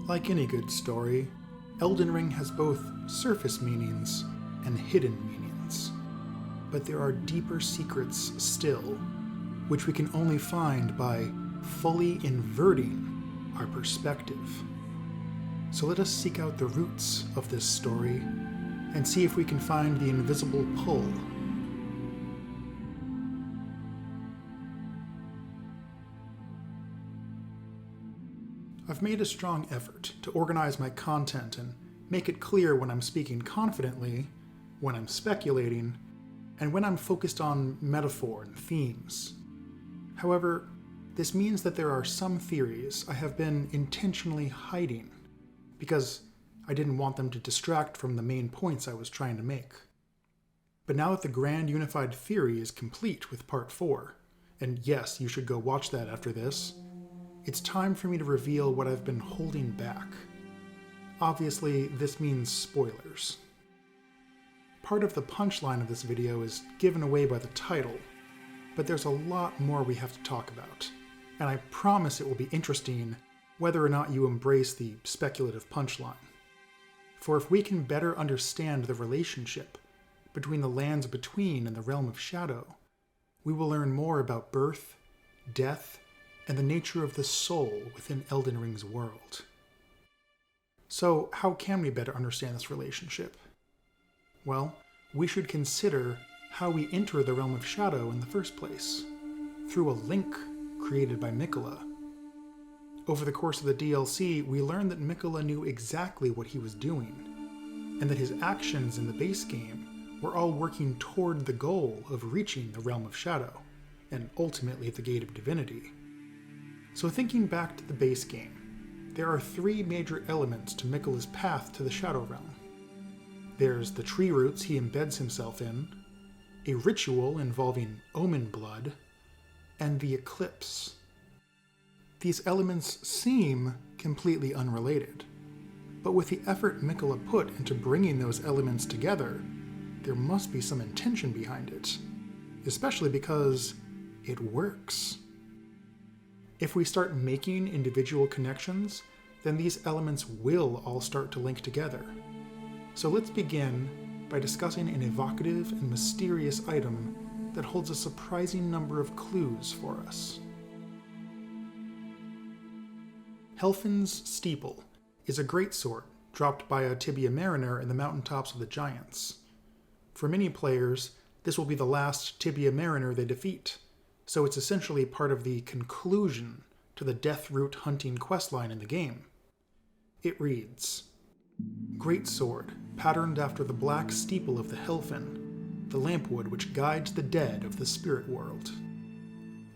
Like any good story, Elden Ring has both surface meanings and hidden meanings. But there are deeper secrets still, which we can only find by fully inverting our perspective. So let us seek out the roots of this story and see if we can find the invisible pull. I've made a strong effort to organize my content and make it clear when I'm speaking confidently, when I'm speculating, and when I'm focused on metaphor and themes. However, this means that there are some theories I have been intentionally hiding because I didn't want them to distract from the main points I was trying to make. But now that the grand unified theory is complete with part 4, and yes, you should go watch that after this, it's time for me to reveal what I've been holding back. Obviously, this means spoilers. Part of the punchline of this video is given away by the title, but there's a lot more we have to talk about, and I promise it will be interesting whether or not you embrace the speculative punchline. For if we can better understand the relationship between the lands between and the realm of shadow, we will learn more about birth, death, and the nature of the soul within Elden Ring's world. So, how can we better understand this relationship? Well, we should consider how we enter the realm of shadow in the first place, through a link created by Miquella. Over the course of the DLC, we learn that Miquella knew exactly what he was doing, and that his actions in the base game were all working toward the goal of reaching the realm of shadow, and ultimately the Gate of Divinity. So thinking back to the base game, there are 3 major elements to Miquella's path to the Shadow Realm. There's the tree roots he embeds himself in, a ritual involving omen blood, and the eclipse. These elements seem completely unrelated, but with the effort Miquella put into bringing those elements together, there must be some intention behind it, especially because it works. If we start making individual connections, then these elements will all start to link together. So let's begin by discussing an evocative and mysterious item that holds a surprising number of clues for us. Helphen's Steeple is a greatsword dropped by a Tibia Mariner in the mountaintops of the Giants. For many players, this will be the last Tibia Mariner they defeat, so it's essentially part of the conclusion to the Deathroot hunting questline in the game. It reads, Greatsword, patterned after the black steeple of the Helphen, the lampwood which guides the dead of the spirit world.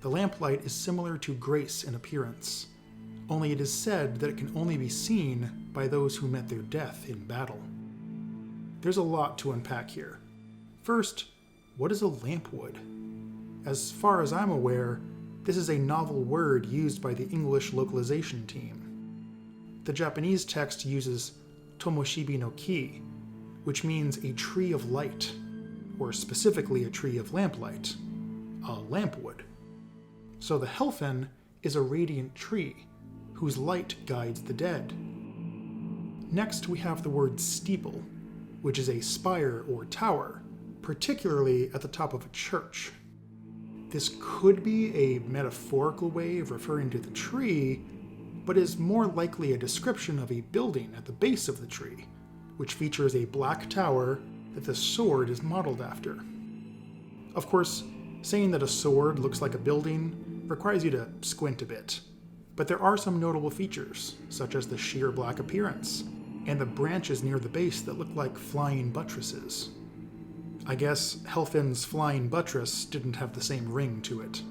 The lamplight is similar to grace in appearance, only it is said that it can only be seen by those who met their death in battle. There's a lot to unpack here. First, what is a lampwood? As far as I'm aware, this is a novel word used by the English localization team. The Japanese text uses Tomoshibi no Ki, which means a tree of light, or specifically a tree of lamplight, a lampwood. So the Helphen is a radiant tree, whose light guides the dead. Next we have the word steeple, which is a spire or tower, particularly at the top of a church. This could be a metaphorical way of referring to the tree, but is more likely a description of a building at the base of the tree, which features a black tower that the sword is modeled after. Of course, saying that a sword looks like a building requires you to squint a bit, but there are some notable features, such as the sheer black appearance, and the branches near the base that look like flying buttresses. I guess Helphen's flying buttress didn't have the same ring to it.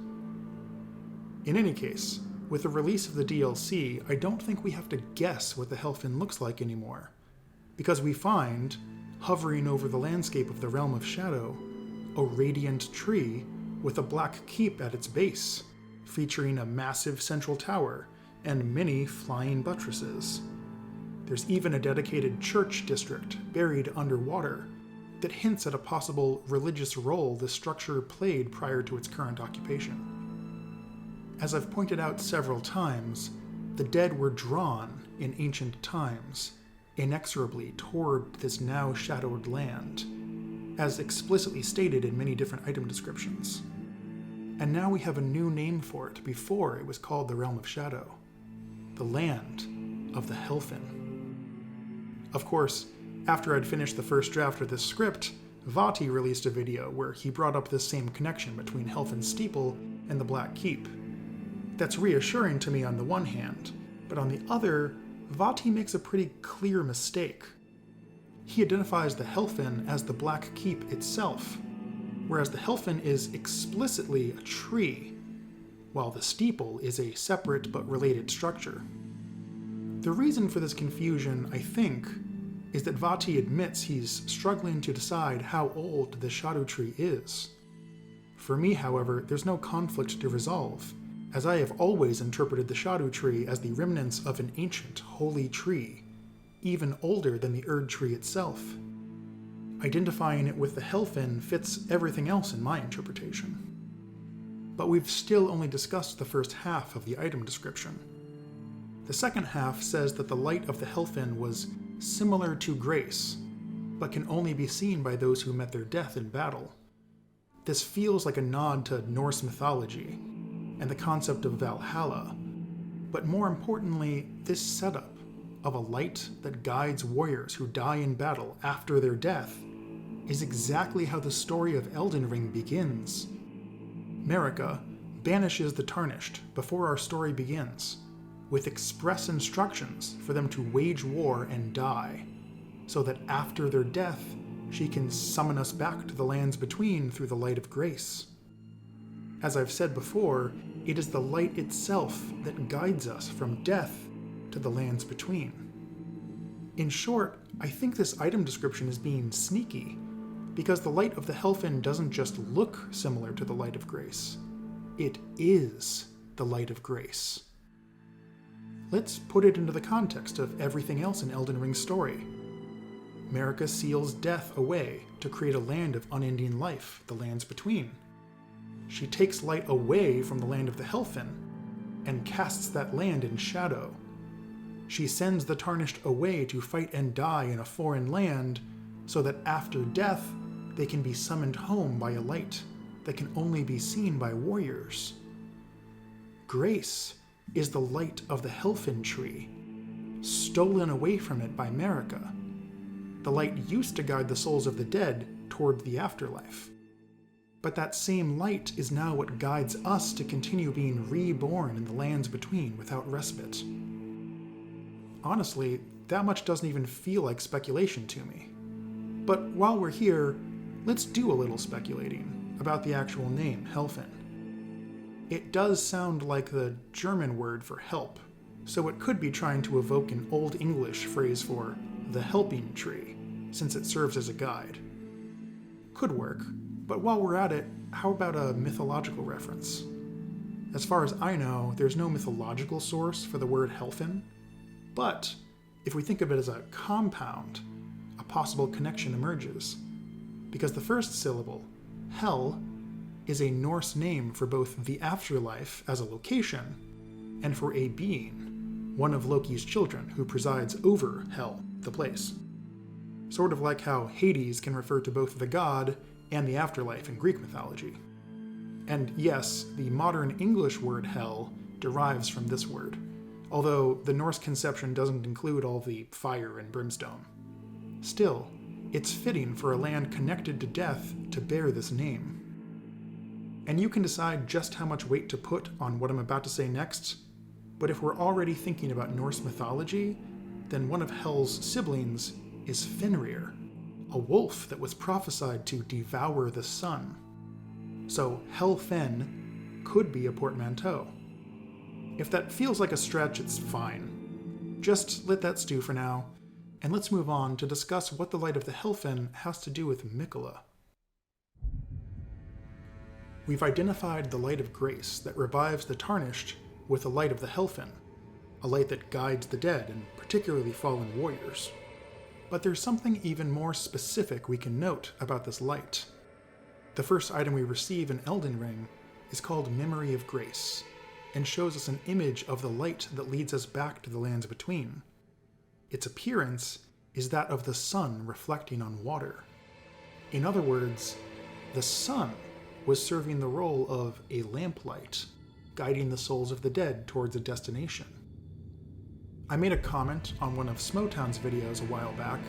In any case, with the release of the DLC, I don't think we have to guess what the Helphen looks like anymore, because we find, hovering over the landscape of the Realm of Shadow, a radiant tree with a black keep at its base, featuring a massive central tower and many flying buttresses. There's even a dedicated church district buried underwater that hints at a possible religious role this structure played prior to its current occupation. As I've pointed out several times, the dead were drawn in ancient times inexorably toward this now shadowed land, as explicitly stated in many different item descriptions. And now we have a new name for it. Before it was called the Realm of Shadow, the land of the Helphen. Of course, after I'd finished the first draft of this script, Vati released a video where he brought up this same connection between Helphen's Steeple and the Black Keep. That's reassuring to me on the one hand, but on the other, Vati makes a pretty clear mistake. He identifies the Helphen as the Black Keep itself, whereas the Helphen is explicitly a tree, while the Steeple is a separate but related structure. The reason for this confusion, I think, is that Vati admits he's struggling to decide how old the Shadow Tree is. For me, however, there's no conflict to resolve, as I have always interpreted the Shadow Tree as the remnants of an ancient, holy tree, even older than the Erd Tree itself. Identifying it with the Helphen fits everything else in my interpretation. But we've still only discussed the first half of the item description. The second half says that the light of the Helphen was similar to grace, but can only be seen by those who met their death in battle. This feels like a nod to Norse mythology and the concept of Valhalla, but more importantly, this setup of a light that guides warriors who die in battle after their death is exactly how the story of Elden Ring begins. Marika banishes the Tarnished before our story begins, with express instructions for them to wage war and die, so that after their death, she can summon us back to the lands between through the light of grace. As I've said before, it is the light itself that guides us from death to the lands between. In short, I think this item description is being sneaky, because the light of the Helphen doesn't just look similar to the light of grace. It is the light of grace. Let's put it into the context of everything else in Elden Ring's story. Marika seals death away to create a land of unending life, the lands between. She takes light away from the land of the Helphen and casts that land in shadow. She sends the Tarnished away to fight and die in a foreign land so that after death they can be summoned home by a light that can only be seen by warriors. Grace is the light of the Helphen tree, stolen away from it by Marika. The light used to guide the souls of the dead toward the afterlife. But that same light is now what guides us to continue being reborn in the lands between without respite. Honestly, that much doesn't even feel like speculation to me. But while we're here, let's do a little speculating about the actual name, Helphen. It does sound like the German word for help, so it could be trying to evoke an Old English phrase for the helping tree, since it serves as a guide. Could work, but while we're at it, how about a mythological reference? As far as I know, there's no mythological source for the word Helphen, but if we think of it as a compound, a possible connection emerges, because the first syllable, Hel, is a Norse name for both the afterlife as a location and for a being, one of Loki's children who presides over Hel, the place. Sort of like how Hades can refer to both the god and the afterlife in Greek mythology. And yes, the modern English word hell derives from this word, although the Norse conception doesn't include all the fire and brimstone. Still, it's fitting for a land connected to death to bear this name. And you can decide just how much weight to put on what I'm about to say next, but if we're already thinking about Norse mythology, then one of Hel's siblings is Fenrir, a wolf that was prophesied to devour the sun. So Helphen could be a portmanteau. If that feels like a stretch, it's fine. Just let that stew for now, and let's move on to discuss what the light of the Helphen has to do with Miquella. We've identified the light of grace that revives the Tarnished with the light of the Helphen, a light that guides the dead and particularly fallen warriors. But there's something even more specific we can note about this light. The first item we receive in Elden Ring is called Memory of Grace, and shows us an image of the light that leads us back to the lands between. Its appearance is that of the sun reflecting on water. In other words, the sun was serving the role of a lamplight, guiding the souls of the dead towards a destination. I made a comment on one of Smotown's videos a while back,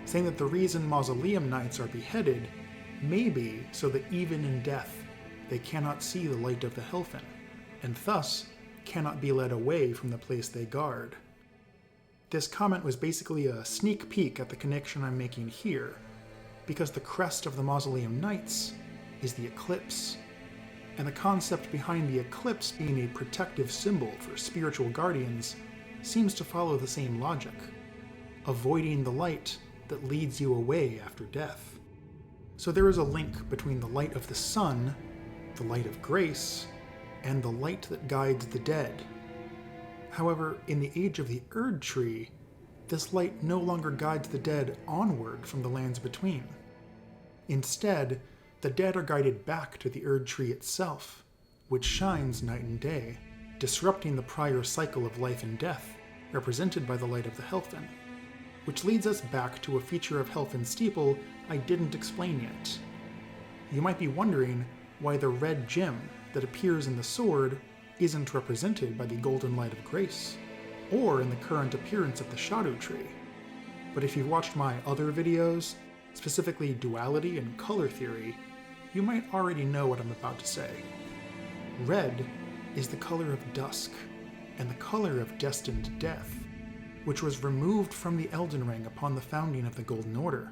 saying that the reason mausoleum knights are beheaded may be so that even in death they cannot see the light of the Helphen, and thus cannot be led away from the place they guard. This comment was basically a sneak peek at the connection I'm making here, because the crest of the Mausoleum Knights is the eclipse, and the concept behind the eclipse being a protective symbol for spiritual guardians seems to follow the same logic, avoiding the light that leads you away after death. So there is a link between the light of the sun, the light of grace, and the light that guides the dead. However, in the age of the Greattree, this light no longer guides the dead onward from the lands between. Instead, the dead are guided back to the Greattree itself, which shines night and day, disrupting the prior cycle of life and death, represented by the light of the Helphen. Which leads us back to a feature of Helphen's Steeple I didn't explain yet. You might be wondering why the red gem that appears in the sword isn't represented by the golden light of grace, or in the current appearance of the shadow tree. But if you've watched my other videos, specifically duality and color theory, you might already know what I'm about to say. Red is the color of dusk, and the color of destined death, which was removed from the Elden Ring upon the founding of the Golden Order.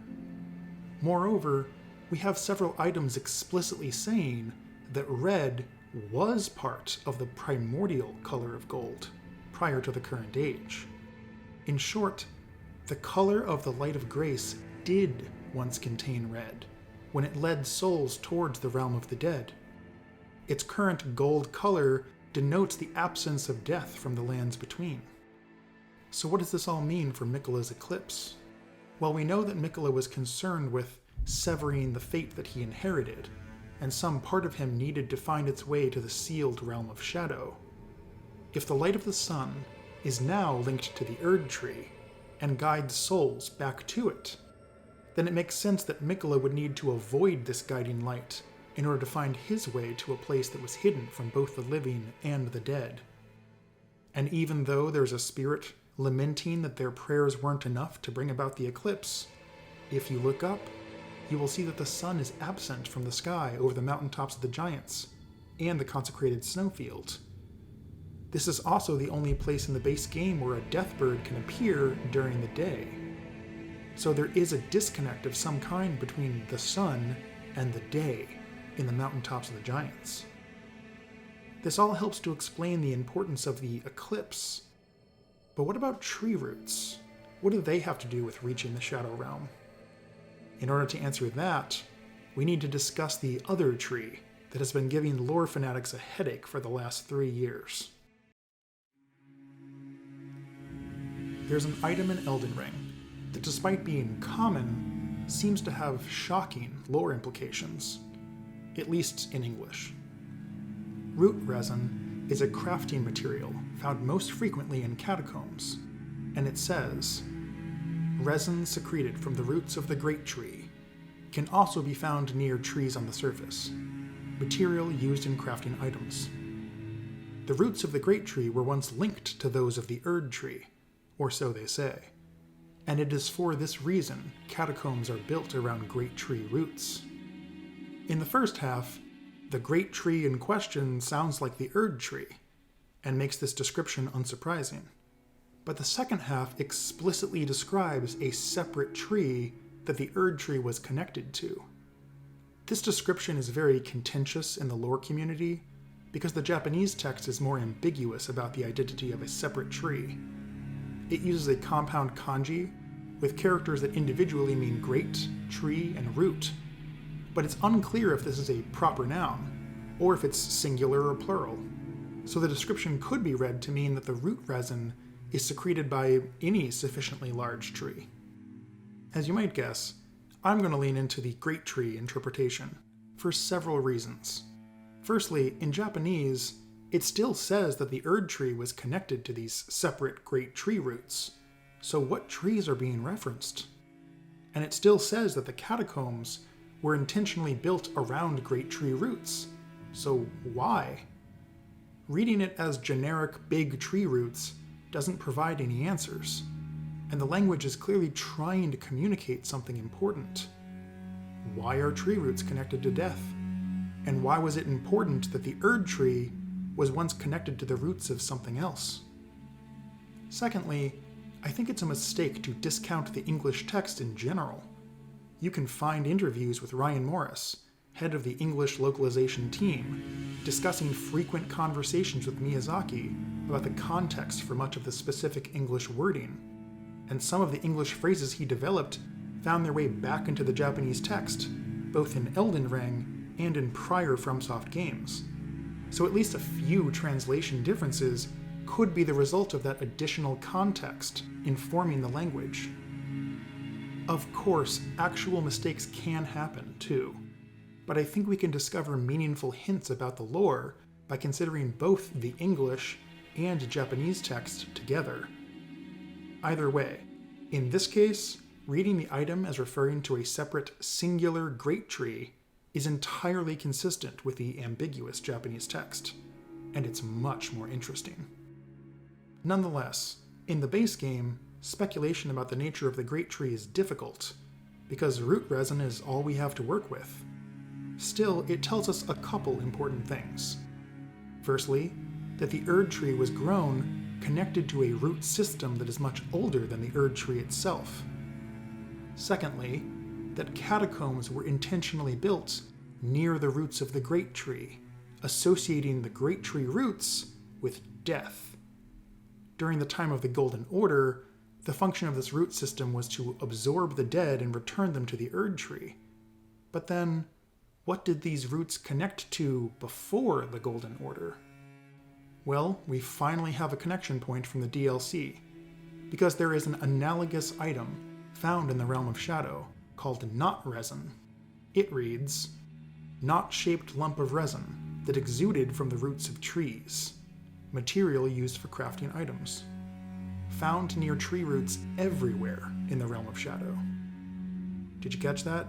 Moreover, we have several items explicitly saying that red was part of the primordial color of gold, prior to the current age. In short, the color of the light of grace did once contain red, when it led souls towards the realm of the dead. Its current gold color denotes the absence of death from the lands between. So what does this all mean for Miquella's eclipse? Well, we know that Miquella was concerned with severing the fate that he inherited, and some part of him needed to find its way to the sealed realm of shadow. If the light of the sun is now linked to the Greattree and guides souls back to it, then it makes sense that Miquella would need to avoid this guiding light in order to find his way to a place that was hidden from both the living and the dead. And even though there's a spirit lamenting that their prayers weren't enough to bring about the eclipse, if you look up, you will see that the sun is absent from the sky over the mountaintops of the giants and the consecrated snowfield. This is also the only place in the base game where a deathbird can appear during the day. So there is a disconnect of some kind between the sun and the day in the mountaintops of the giants. This all helps to explain the importance of the eclipse. But what about tree roots? What do they have to do with reaching the Shadow Realm? In order to answer that, we need to discuss the other tree that has been giving lore fanatics a headache for the last 3 years. There's an item in Elden Ring that, despite being common, seems to have shocking lore implications, at least in English. Root resin is a crafting material found most frequently in catacombs, and it says, resin secreted from the roots of the Greattree can also be found near trees on the surface, material used in crafting items. The roots of the Greattree were once linked to those of the Greattree, or so they say, and it is for this reason catacombs are built around Greattree roots. In the first half, the Greattree in question sounds like the Greattree, and makes this description unsurprising. But the second half explicitly describes a separate tree that the Greattree was connected to. This description is very contentious in the lore community because the Japanese text is more ambiguous about the identity of a separate tree. It uses a compound kanji with characters that individually mean great, tree, and root, but it's unclear if this is a proper noun, or if it's singular or plural. So the description could be read to mean that the root resin is secreted by any sufficiently large tree. As you might guess, I'm going to lean into the Greattree interpretation for several reasons. Firstly, in Japanese, it still says that the Erdtree was connected to these separate Greattree roots. So what trees are being referenced? And it still says that the catacombs were intentionally built around Greattree roots. So why? Reading it as generic big tree roots doesn't provide any answers, and the language is clearly trying to communicate something important. Why are tree roots connected to death? And why was it important that the Erdtree was once connected to the roots of something else? Secondly, I think it's a mistake to discount the English text in general. You can find interviews with Ryan Morris, head of the English localization team, discussing frequent conversations with Miyazaki about the context for much of the specific English wording, and some of the English phrases he developed found their way back into the Japanese text, both in Elden Ring and in prior FromSoft games. So at least a few translation differences could be the result of that additional context informing the language. Of course, actual mistakes can happen too, but I think we can discover meaningful hints about the lore by considering both the English and Japanese text together. Either way, in this case, reading the item as referring to a separate singular Greattree is entirely consistent with the ambiguous Japanese text, and it's much more interesting. Nonetheless, in the base game, speculation about the nature of the Greattree is difficult, because root resin is all we have to work with. Still, it tells us a couple important things. Firstly, that the Erdtree was grown connected to a root system that is much older than the Erdtree itself. Secondly, that catacombs were intentionally built near the roots of the Greattree, associating the Greattree roots with death. During the time of the Golden Order, the function of this root system was to absorb the dead and return them to the Erdtree. But then, what did these roots connect to before the Golden Order? Well, we finally have a connection point from the DLC, because there is an analogous item found in the Realm of Shadow called knot resin. It reads, knot-shaped lump of resin that exuded from the roots of trees, material used for crafting items. Found near tree roots everywhere in the Realm of Shadow. Did you catch that?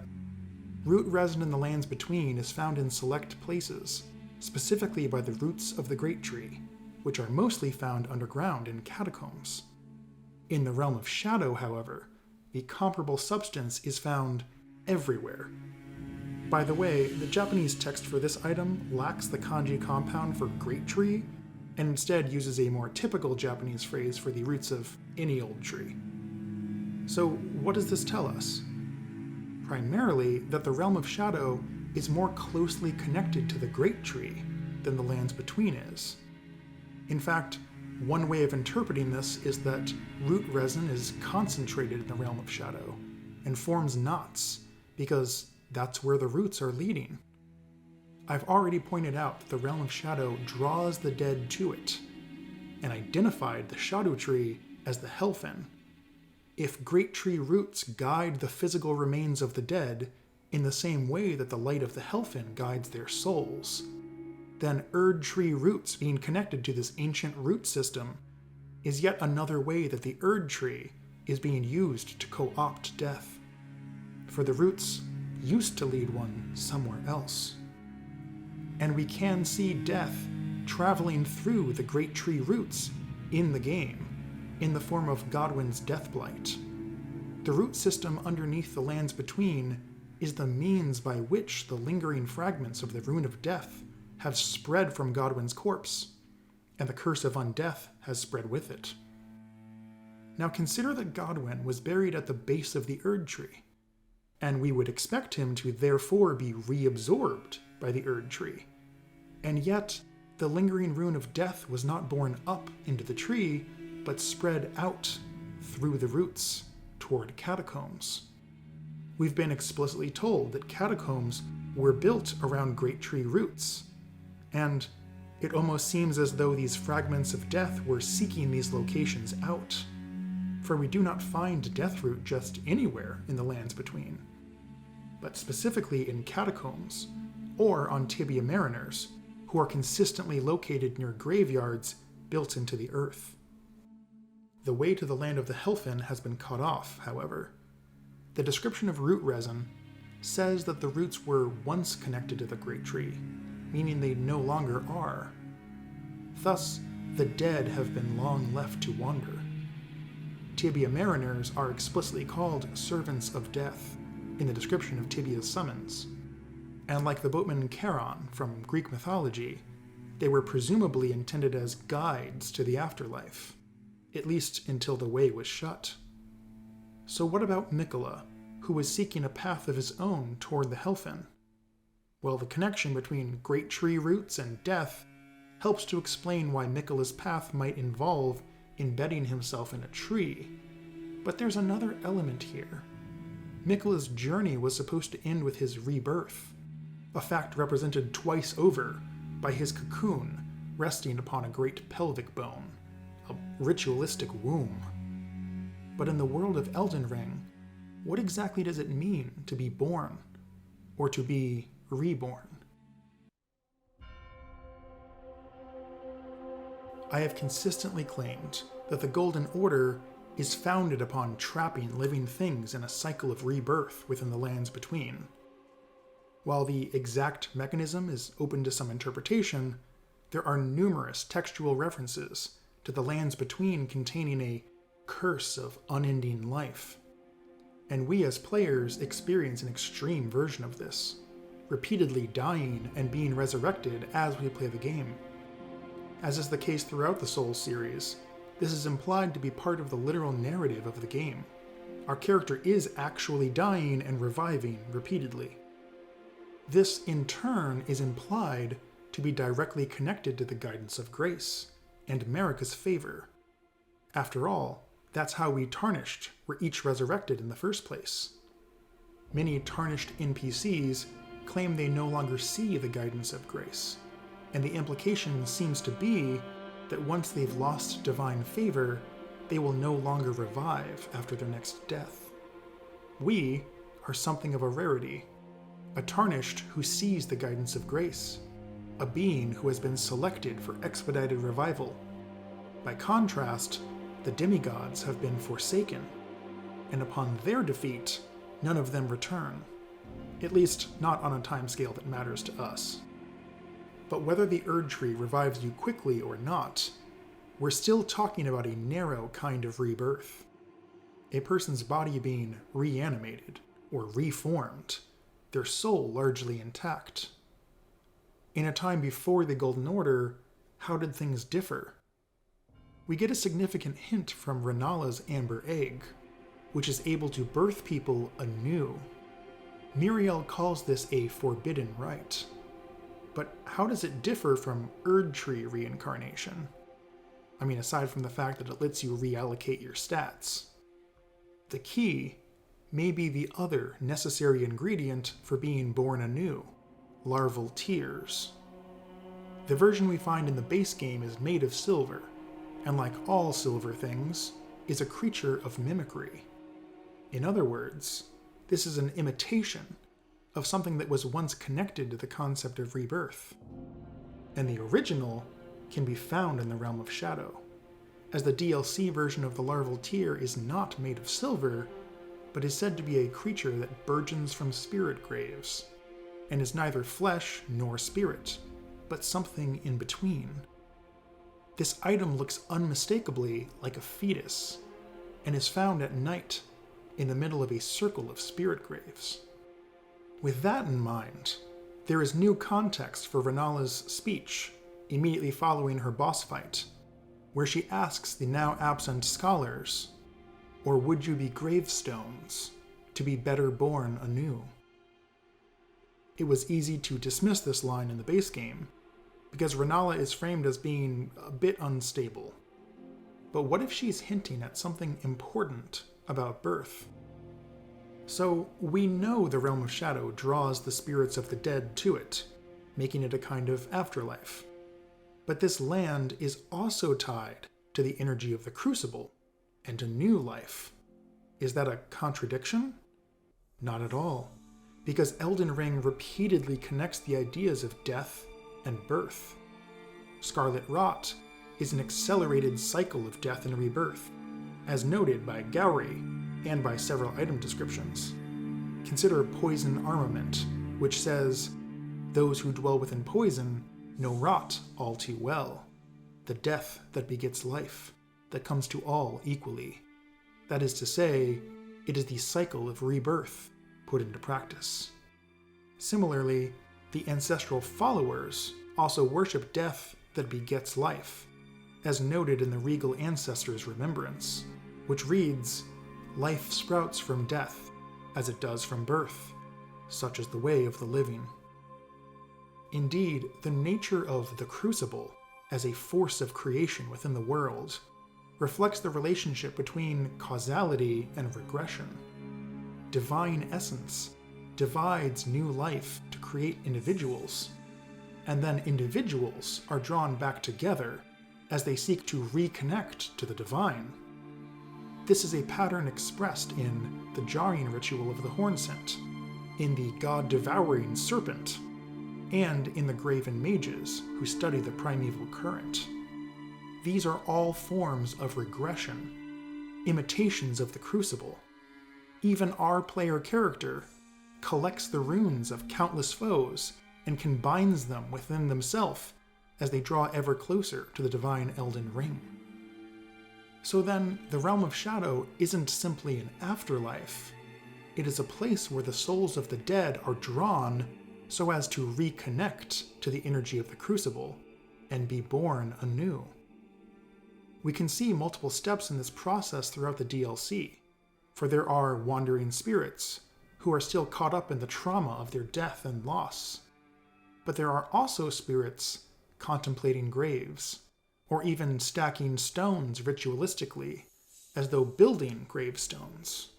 Root resin in the lands between is found in select places, specifically by the roots of the Greattree, which are mostly found underground in catacombs. In the Realm of Shadow, however, the comparable substance is found everywhere. By the way, the Japanese text for this item lacks the kanji compound for Greattree, and instead uses a more typical Japanese phrase for the roots of any old tree. So what does this tell us? Primarily that the Realm of Shadow is more closely connected to the Greattree than the lands between is. In fact, one way of interpreting this is that root resin is concentrated in the Realm of Shadow and forms knots, because that's where the roots are leading. I've already pointed out that the Realm of Shadow draws the dead to it, and identified the Shadow Tree as the Helphen. If Greattree roots guide the physical remains of the dead in the same way that the light of the Helphen guides their souls, then Erdtree roots being connected to this ancient root system is yet another way that the Erdtree is being used to co-opt death. For the roots used to lead one somewhere else. And we can see death traveling through the Greattree roots in the game, in the form of Godwyn's Deathblight. The root system underneath the lands between is the means by which the lingering fragments of the Rune of Death have spread from Godwyn's corpse, and the Curse of Undeath has spread with it. Now consider that Godwyn was buried at the base of the Erdtree, and we would expect him to therefore be reabsorbed by the Erdtree. And yet, the lingering Rune of Death was not borne up into the tree, but spread out through the roots toward catacombs. We've been explicitly told that catacombs were built around Greattree roots, and it almost seems as though these fragments of death were seeking these locations out, for we do not find Deathroot just anywhere in the lands between, but specifically in catacombs, or on Tibia Mariners, who are consistently located near graveyards built into the earth. The way to the land of the Helphen has been cut off, however. The description of root resin says that the roots were once connected to the Greattree, meaning they no longer are. Thus, the dead have been long left to wander. Tibia mariners are explicitly called servants of death in the description of Tibia's summons, and like the boatman Charon from Greek mythology, they were presumably intended as guides to the afterlife, at least until the way was shut. So what about Mikola, who was seeking a path of his own toward the Helphen? Well, the connection between Greattree roots and death helps to explain why Mikola's path might involve embedding himself in a tree. But there's another element here. Mikola's journey was supposed to end with his rebirth, a fact represented twice over by his cocoon resting upon a great pelvic bone, a ritualistic womb. But in the world of Elden Ring, what exactly does it mean to be born, or to be reborn? I have consistently claimed that the Golden Order is founded upon trapping living things in a cycle of rebirth within the lands between. While the exact mechanism is open to some interpretation, there are numerous textual references to the lands between containing a curse of unending life. And we as players experience an extreme version of this, repeatedly dying and being resurrected as we play the game. As is the case throughout the Souls series, this is implied to be part of the literal narrative of the game. Our character is actually dying and reviving repeatedly. This, in turn, is implied to be directly connected to the guidance of grace and Marika's favor. After all, that's how we Tarnished were each resurrected in the first place. Many Tarnished NPCs claim they no longer see the guidance of grace, and the implication seems to be that once they've lost divine favor, they will no longer revive after their next death. We are something of a rarity, a Tarnished who sees the guidance of grace, a being who has been selected for expedited revival. By contrast, the demigods have been forsaken, and upon their defeat, none of them return, at least not on a timescale that matters to us. But whether the Erdtree revives you quickly or not, we're still talking about a narrow kind of rebirth. A person's body being reanimated or reformed, their soul largely intact. In a time before the Golden Order, how did things differ? We get a significant hint from Renala's amber egg, which is able to birth people anew. Miriel calls this a forbidden rite. But how does it differ from Erdtree reincarnation? I mean, aside from the fact that it lets you reallocate your stats. The key may be the other necessary ingredient for being born anew, larval tears. The version we find in the base game is made of silver, and like all silver things, is a creature of mimicry. In other words, this is an imitation of something that was once connected to the concept of rebirth. And the original can be found in the Realm of Shadow, as the DLC version of the larval tear is not made of silver, but is said to be a creature that burgeons from spirit graves, and is neither flesh nor spirit, but something in between. This item looks unmistakably like a fetus, and is found at night in the middle of a circle of spirit graves. With that in mind, there is new context for Renala's speech immediately following her boss fight, where she asks the now absent scholars, "Or would you be gravestones, to be better born anew?" It was easy to dismiss this line in the base game, because Renala is framed as being a bit unstable. But what if she's hinting at something important about birth? So we know the Realm of Shadow draws the spirits of the dead to it, making it a kind of afterlife. But this land is also tied to the energy of the Crucible and a new life. Is that a contradiction? Not at all, because Elden Ring repeatedly connects the ideas of death and birth. Scarlet Rot is an accelerated cycle of death and rebirth, as noted by Gowry and by several item descriptions. Consider Poison Armament, which says, "Those who dwell within poison know rot all too well, the death that begets life, that comes to all equally." That is to say, it is the cycle of rebirth put into practice. Similarly, the ancestral followers also worship death that begets life, as noted in the Regal Ancestors' Remembrance, which reads, "Life sprouts from death, as it does from birth, such is the way of the living." Indeed, the nature of the Crucible as a force of creation within the world reflects the relationship between causality and regression. Divine essence divides new life to create individuals, and then individuals are drawn back together as they seek to reconnect to the divine. This is a pattern expressed in the jarring ritual of the horn scent, in the god-devouring serpent, and in the graven mages who study the primeval current. These are all forms of regression, imitations of the Crucible. Even our player character collects the runes of countless foes and combines them within themselves as they draw ever closer to the divine Elden Ring. So then, the Realm of Shadow isn't simply an afterlife. It is a place where the souls of the dead are drawn so as to reconnect to the energy of the Crucible and be born anew. We can see multiple steps in this process throughout the DLC, for there are wandering spirits who are still caught up in the trauma of their death and loss. But there are also spirits contemplating graves, or even stacking stones ritualistically, as though building gravestones.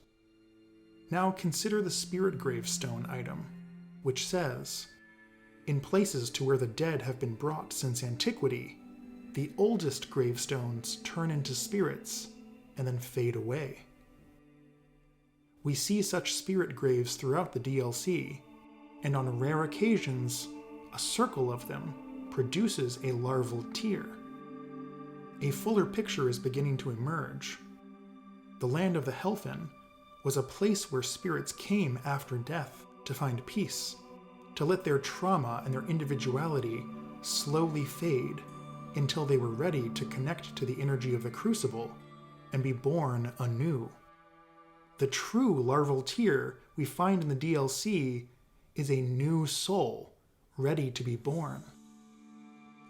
Now consider the Spirit Gravestone item, which says, "In places to where the dead have been brought since antiquity, the oldest gravestones turn into spirits and then fade away." We see such spirit graves throughout the DLC, and on rare occasions, a circle of them produces a larval tear. A fuller picture is beginning to emerge. The land of the Helphen was a place where spirits came after death to find peace, to let their trauma and their individuality slowly fade until they were ready to connect to the energy of the Crucible and be born anew. The true larval tear we find in the DLC is a new soul ready to be born.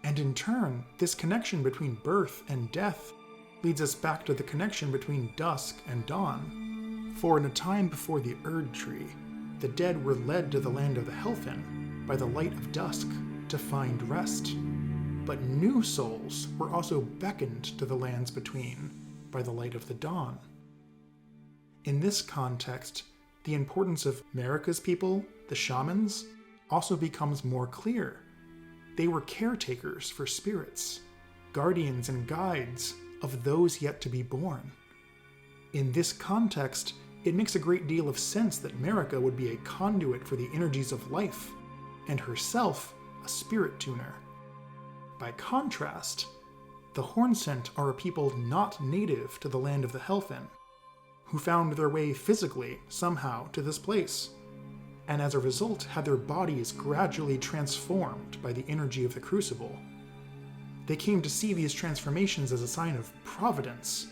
And in turn, this connection between birth and death leads us back to the connection between dusk and dawn. For in a time before the Greattree, the dead were led to the land of the Helphen by the light of dusk to find rest. But new souls were also beckoned to the lands between by the light of the dawn. In this context, the importance of Marika's people, the shamans, also becomes more clear. They were caretakers for spirits, guardians and guides of those yet to be born. In this context, it makes a great deal of sense that Marika would be a conduit for the energies of life, and herself a spirit tuner. By contrast, the Hornsent are a people not native to the land of the Helphen, who found their way physically, somehow, to this place, and as a result had their bodies gradually transformed by the energy of the Crucible. They came to see these transformations as a sign of providence,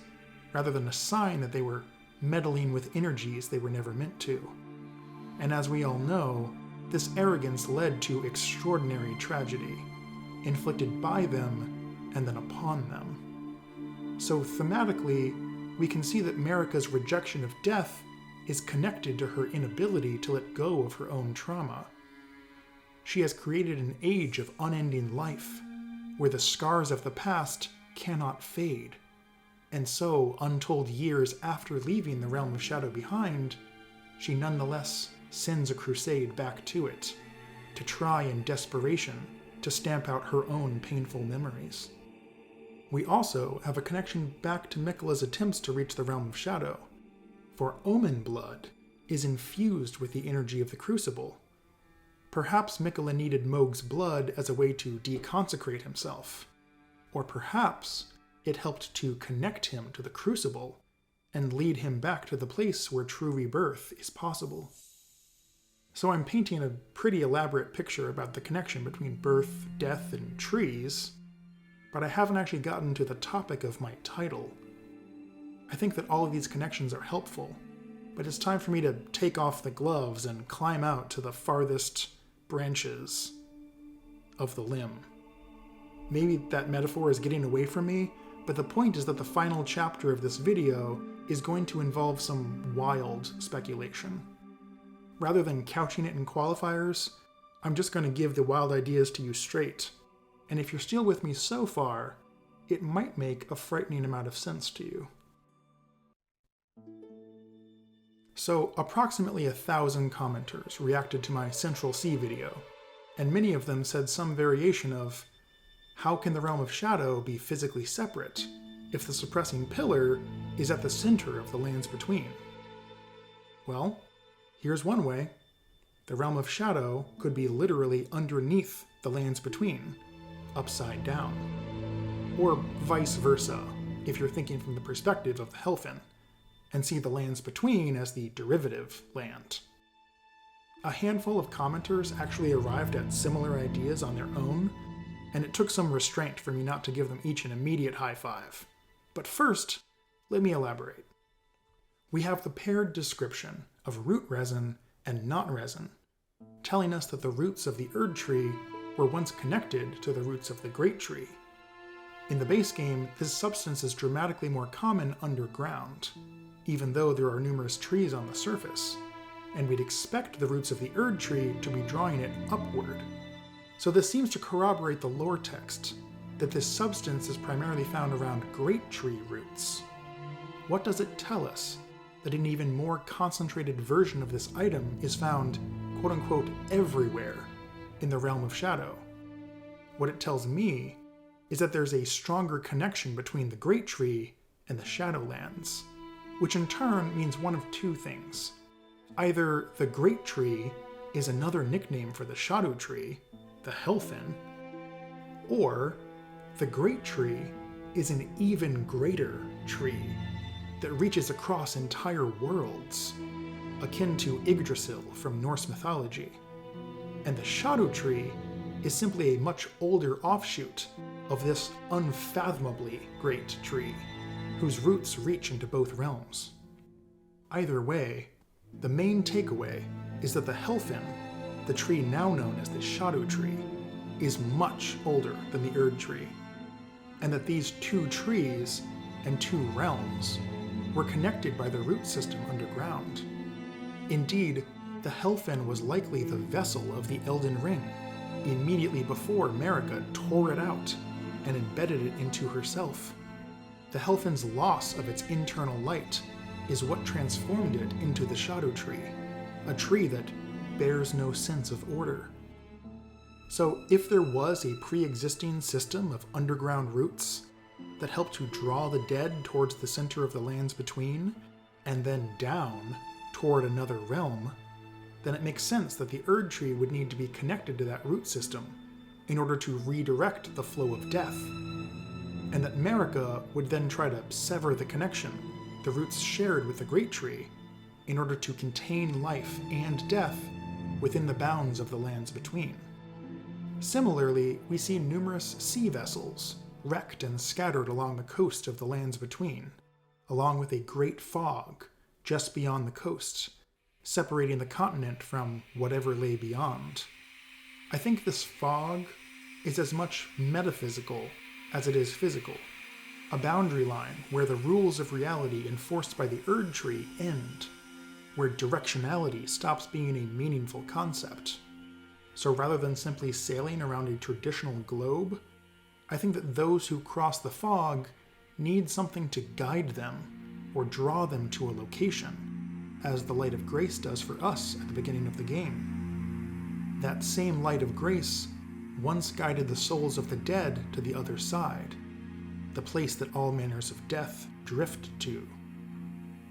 rather than a sign that they were meddling with energies they were never meant to. And as we all know, this arrogance led to extraordinary tragedy, inflicted by them and then upon them. So thematically, we can see that Marika's rejection of death is connected to her inability to let go of her own trauma. She has created an age of unending life, where the scars of the past cannot fade, and so, untold years after leaving the Realm of Shadow behind, she nonetheless sends a crusade back to it, to try in desperation to stamp out her own painful memories. We also have a connection back to Miquella's attempts to reach the Realm of Shadow, for Omen blood is infused with the energy of the Crucible. Perhaps Miquella needed Mohg's blood as a way to deconsecrate himself. Or perhaps it helped to connect him to the Crucible and lead him back to the place where true rebirth is possible. So I'm painting a pretty elaborate picture about the connection between birth, death, and trees, but I haven't actually gotten to the topic of my title. I think that all of these connections are helpful, but it's time for me to take off the gloves and climb out to the farthest branches of the limb. Maybe that metaphor is getting away from me, but the point is that the final chapter of this video is going to involve some wild speculation. Rather than couching it in qualifiers, I'm just going to give the wild ideas to you straight. And if you're still with me so far, it might make a frightening amount of sense to you. So, approximately 1,000 commenters reacted to my Central Sea video, and many of them said some variation of, how can the Realm of Shadow be physically separate if the suppressing pillar is at the center of the lands between? Well, here's one way. The Realm of Shadow could be literally underneath the lands between, upside down. Or vice versa, if you're thinking from the perspective of the Helphen, and see the lands between as the derivative land. A handful of commenters actually arrived at similar ideas on their own, and it took some restraint for me not to give them each an immediate high five. But first, let me elaborate. We have the paired description of root resin and not resin, telling us that the roots of the Erdtree were once connected to the roots of the Greattree. In the base game, this substance is dramatically more common underground, even though there are numerous trees on the surface, and we'd expect the roots of the Erdtree to be drawing it upward. So this seems to corroborate the lore text, that this substance is primarily found around Greattree roots. What does it tell us? That an even more concentrated version of this item is found, quote-unquote, everywhere in the Realm of Shadow. What it tells me is that there's a stronger connection between the Greattree and the Shadowlands, which in turn means one of two things. Either the Greattree is another nickname for the Shadow Tree, the Helphen, or the Greattree is an even greater tree that reaches across entire worlds, akin to Yggdrasil from Norse mythology. And the Shadow Tree is simply a much older offshoot of this unfathomably great tree, whose roots reach into both realms. Either way, the main takeaway is that the Helphen, the tree now known as the Shadow Tree, is much older than the Erdtree, and that these two trees and two realms were connected by the root system underground. Indeed, the Helphen was likely the vessel of the Elden Ring, immediately before Marika tore it out and embedded it into herself. The Helphen's loss of its internal light is what transformed it into the Shadow Tree, a tree that bears no sense of order. So if there was a pre-existing system of underground roots that helped to draw the dead towards the center of the lands between, and then down toward another realm, then it makes sense that the Erdtree would need to be connected to that root system in order to redirect the flow of death, and that Marika would then try to sever the connection the roots shared with the Greattree in order to contain life and death within the bounds of the lands between. Similarly, we see numerous sea vessels wrecked and scattered along the coast of the lands between, along with a great fog just beyond the coast, separating the continent from whatever lay beyond. I think this fog is as much metaphysical as it is physical, a boundary line where the rules of reality enforced by the Erdtree end, where directionality stops being a meaningful concept. So rather than simply sailing around a traditional globe, I think that those who cross the fog need something to guide them or draw them to a location, as the light of grace does for us at the beginning of the game. That same light of grace once guided the souls of the dead to the other side, the place that all manners of death drift to.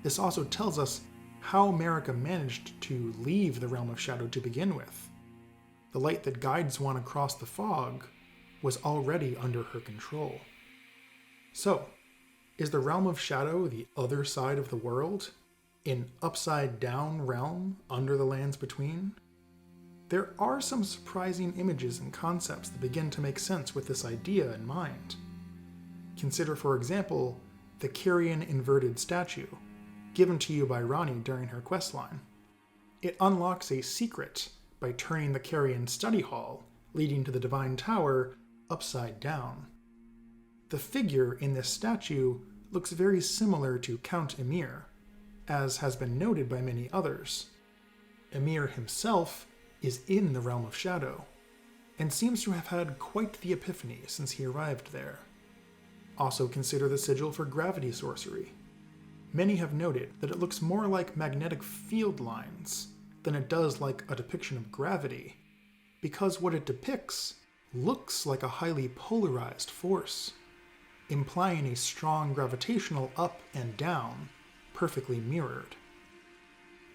This also tells us how Marika managed to leave the Realm of Shadow to begin with. the light that guides one across the fog, was already under her control. So, is the realm of shadow the other side of the world? An upside-down realm under the lands between? There are some surprising images and concepts that begin to make sense with this idea in mind. Consider, for example, the Kyrian inverted statue, given to you by Ranni during her questline. It unlocks a secret by turning the Kyrian study hall, leading to the Divine Tower, upside down. The figure in this statue looks very similar to Count Emhyr, as has been noted by many others. Emhyr himself is in the realm of shadow, and seems to have had quite the epiphany since he arrived there. Also consider the sigil for gravity sorcery. Many have noted that it looks more like magnetic field lines than it does like a depiction of gravity, because what it depicts looks like a highly polarized force, implying a strong gravitational up and down, perfectly mirrored.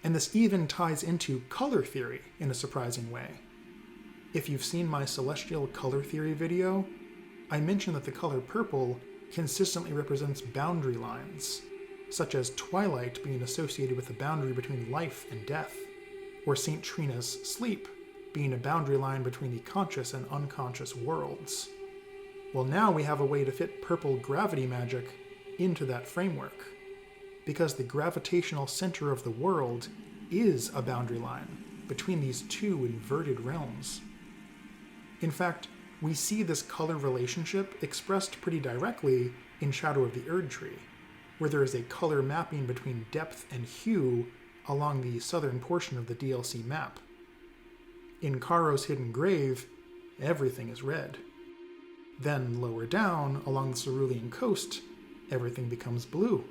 And this even ties into color theory in a surprising way. If you've seen my celestial color theory video, I mentioned that the color purple consistently represents boundary lines, such as twilight being associated with the boundary between life and death, or St. Trina's sleep being a boundary line between the conscious and unconscious worlds. Well, now we have a way to fit purple gravity magic into that framework, because the gravitational center of the world is a boundary line between these two inverted realms. In fact, we see this color relationship expressed pretty directly in Shadow of the Erdtree, where there is a color mapping between depth and hue along the southern portion of the DLC map. In Karo's Hidden Grave, everything is red. Then lower down, along the Cerulean coast, everything becomes blue.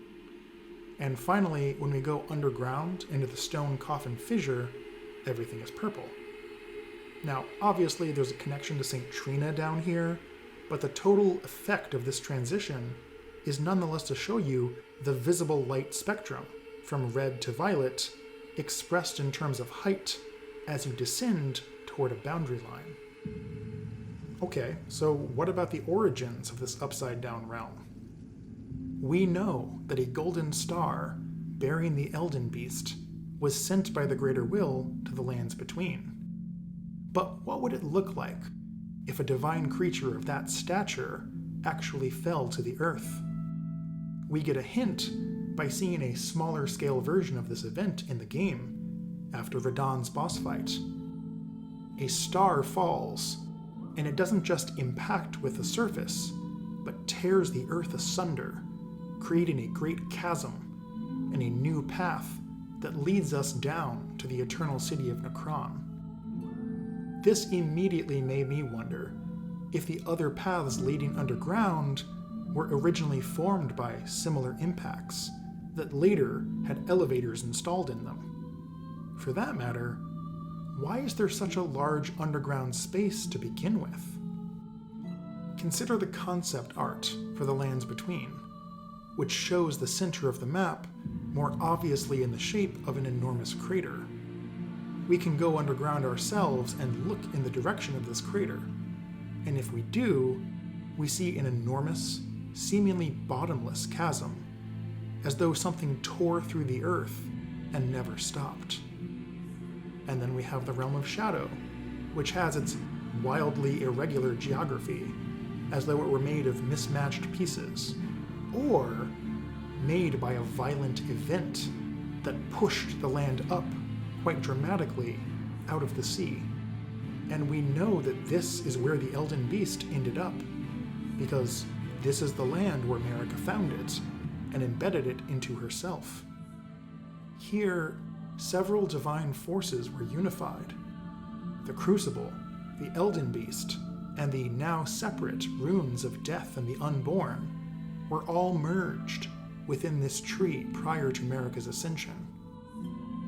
And finally, when we go underground into the Stone Coffin Fissure, everything is purple. Now, obviously there's a connection to St. Trina down here, but the total effect of this transition is nonetheless to show you the visible light spectrum, from red to violet, expressed in terms of height as you descend toward a boundary line. Okay, so what about the origins of this upside-down realm? We know that a golden star bearing the Elden Beast was sent by the Greater Will to the lands between. But what would it look like if a divine creature of that stature actually fell to the earth? We get a hint by seeing a smaller scale version of this event in the game after Radahn's boss fight. A star falls, and it doesn't just impact with the surface, but tears the earth asunder, creating a great chasm and a new path that leads us down to the eternal city of Necron. This immediately made me wonder if the other paths leading underground were originally formed by similar impacts that later had elevators installed in them. For that matter, why is there such a large underground space to begin with? Consider the concept art for the lands between, which shows the center of the map more obviously in the shape of an enormous crater. We can go underground ourselves and look in the direction of this crater, and if we do, we see an enormous, seemingly bottomless chasm, as though something tore through the earth and never stopped. And then we have the Realm of Shadow, which has its wildly irregular geography, as though it were made of mismatched pieces, or made by a violent event that pushed the land up quite dramatically out of the sea. And we know that this is where the Elden Beast ended up, because this is the land where Marika found it and embedded it into herself. Here, several divine forces were unified. The Crucible, the Elden Beast, and the now separate runes of death and the unborn were all merged within this tree prior to Marika's ascension.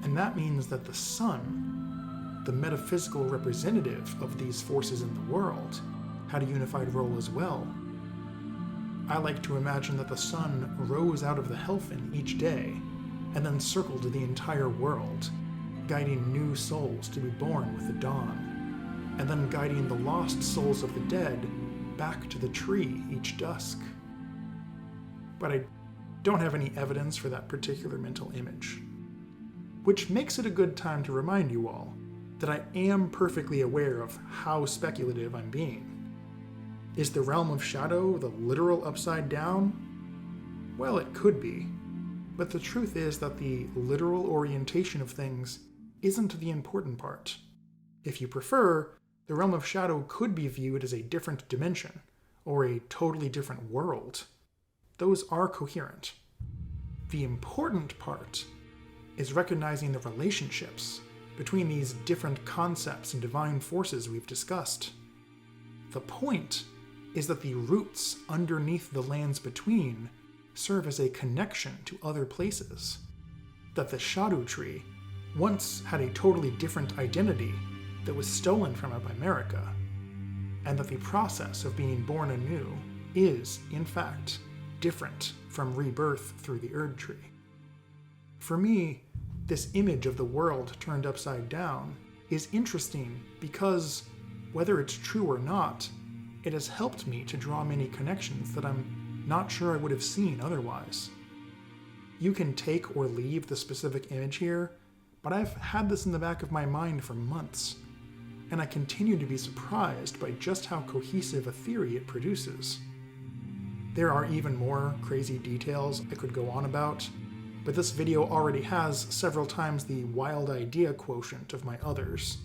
And that means that the sun, the metaphysical representative of these forces in the world, had a unified role as well. I like to imagine that the sun rose out of the Helphen each day and then circled the entire world, guiding new souls to be born with the dawn. and then guiding the lost souls of the dead back to the tree each dusk. But I don't have any evidence for that particular mental image. Which makes it a good time to remind you all that I am perfectly aware of how speculative I'm being. Is the realm of shadow the literal upside down? Well, it could be. But the truth is that the literal orientation of things isn't the important part. If you prefer, the realm of shadow could be viewed as a different dimension, or a totally different world. Those are coherent. The important part is recognizing the relationships between these different concepts and divine forces we've discussed. The point is that the roots underneath the lands between serve as a connection to other places. That the shadow tree once had a totally different identity that was stolen from it by America, and that the process of being born anew is, in fact, different from rebirth through the Erd tree. For me, this image of the world turned upside down is interesting because, whether it's true or not, it has helped me to draw many connections that I'm not sure I would have seen otherwise. You can take or leave the specific image here, but I've had this in the back of my mind for months, and I continue to be surprised by just how cohesive a theory it produces. There are even more crazy details I could go on about, but this video already has several times the wild idea quotient of my others,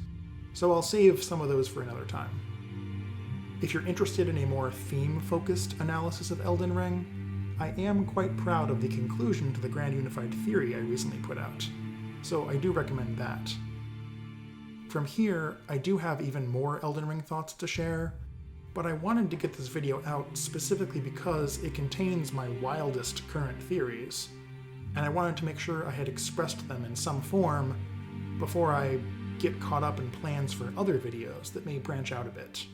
so I'll save some of those for another time. If you're interested in a more theme-focused analysis of Elden Ring, I am quite proud of the conclusion to the Grand Unified Theory I recently put out, so I do recommend that. From here, I do have even more Elden Ring thoughts to share, but I wanted to get this video out specifically because it contains my wildest current theories, and I wanted to make sure I had expressed them in some form before I get caught up in plans for other videos that may branch out a bit.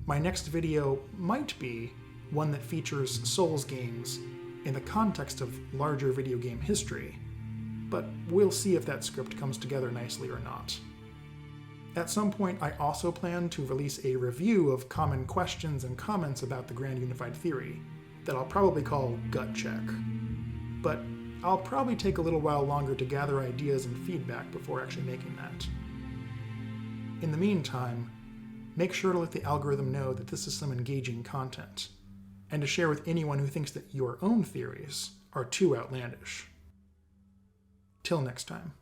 My next video might be one that features Souls games in the context of larger video game history, but we'll see if that script comes together nicely or not. At some point, I also plan to release a review of common questions and comments about the Grand Unified Theory that I'll probably call Gut Check. But I'll probably take a little while longer to gather ideas and feedback before actually making that. In the meantime, make sure to let the algorithm know that this is some engaging content, and to share with anyone who thinks that your own theories are too outlandish. Till next time.